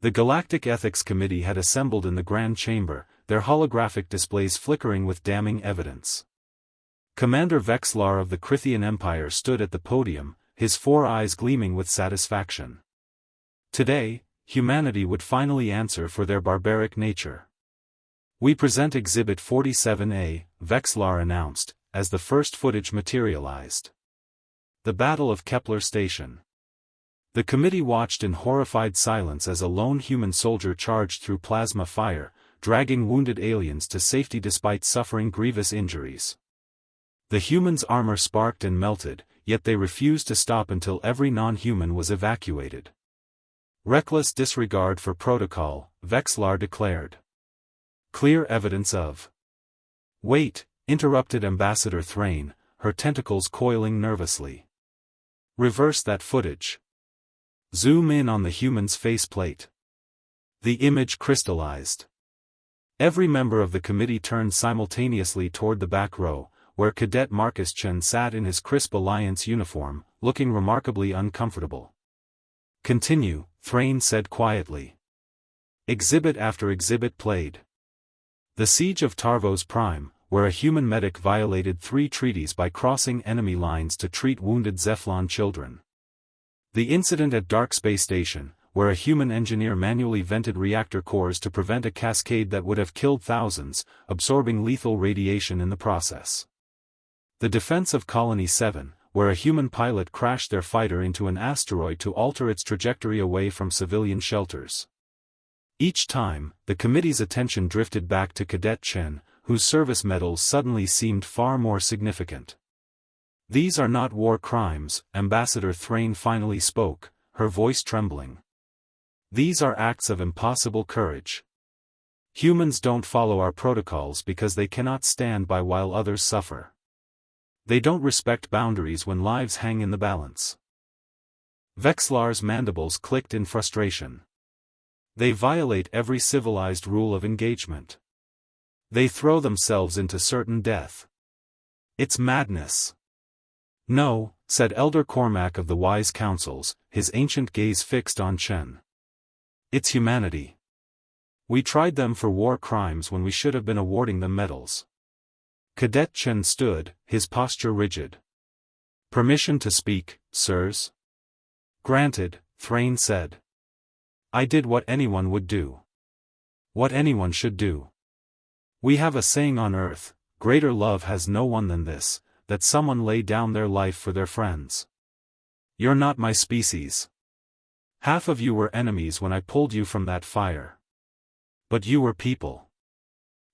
The Galactic Ethics Committee had assembled in the Grand Chamber, their holographic displays flickering with damning evidence. Commander Vexlar of the Krithian Empire stood at the podium, his 4 eyes gleaming with satisfaction. Today, humanity would finally answer for their barbaric nature. "We present Exhibit 47A, Vexlar announced, as the first footage materialized. The Battle of Kepler Station. The committee watched in horrified silence as a lone human soldier charged through plasma fire, dragging wounded aliens to safety despite suffering grievous injuries. The humans' armor sparked and melted, yet they refused to stop until every non-human was evacuated. Reckless disregard for protocol, Vexlar declared. Clear evidence of. Wait, interrupted Ambassador Thrain, her tentacles coiling nervously. Reverse that footage. Zoom in on the human's faceplate. The image crystallized. Every member of the committee turned simultaneously toward the back row, where Cadet Marcus Chen sat in his crisp Alliance uniform, looking remarkably uncomfortable. Continue, Thrain said quietly. Exhibit after exhibit played. The Siege of Tarvos Prime, where a human medic violated 3 treaties by crossing enemy lines to treat wounded Zephlon children. The incident at Dark Space Station, where a human engineer manually vented reactor cores to prevent a cascade that would have killed thousands, absorbing lethal radiation in the process. The defense of Colony 7, where a human pilot crashed their fighter into an asteroid to alter its trajectory away from civilian shelters. Each time, the committee's attention drifted back to Cadet Chen, whose service medals suddenly seemed far more significant. These are not war crimes, Ambassador Thrain finally spoke, her voice trembling. These are acts of impossible courage. Humans don't follow our protocols because they cannot stand by while others suffer. They don't respect boundaries when lives hang in the balance. Vexlar's mandibles clicked in frustration. They violate every civilized rule of engagement. They throw themselves into certain death. It's madness. No, said Elder Cormac of the Wise Councils, his ancient gaze fixed on Chen. It's humanity. We tried them for war crimes when we should have been awarding them medals. Cadet Chen stood, his posture rigid. Permission to speak, sirs? Granted, Thrain said. I did what anyone would do. What anyone should do. We have a saying on Earth, greater love has no one than this, that someone lay down their life for their friends. You're not my species. Half of you were enemies when I pulled you from that fire. But you were people.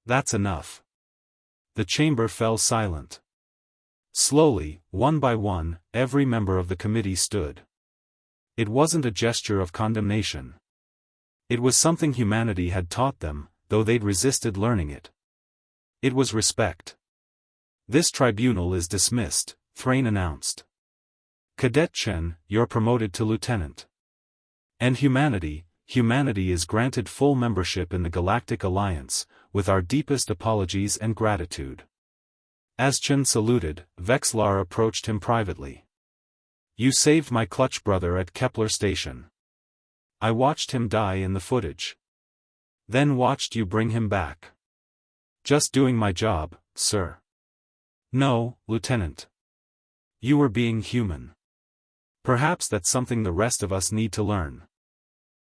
That's enough. The chamber fell silent. Slowly, one by one, every member of the committee stood. It wasn't a gesture of condemnation. It was something humanity had taught them, though they'd resisted learning it. It was respect. This tribunal is dismissed, Thrain announced. Cadet Chen, you're promoted to lieutenant. And humanity is granted full membership in the Galactic Alliance, with our deepest apologies and gratitude. As Chen saluted, Vexlar approached him privately. You saved my clutch brother at Kepler Station. I watched him die in the footage. Then watched you bring him back. Just doing my job, sir. No, Lieutenant. You were being human. Perhaps that's something the rest of us need to learn.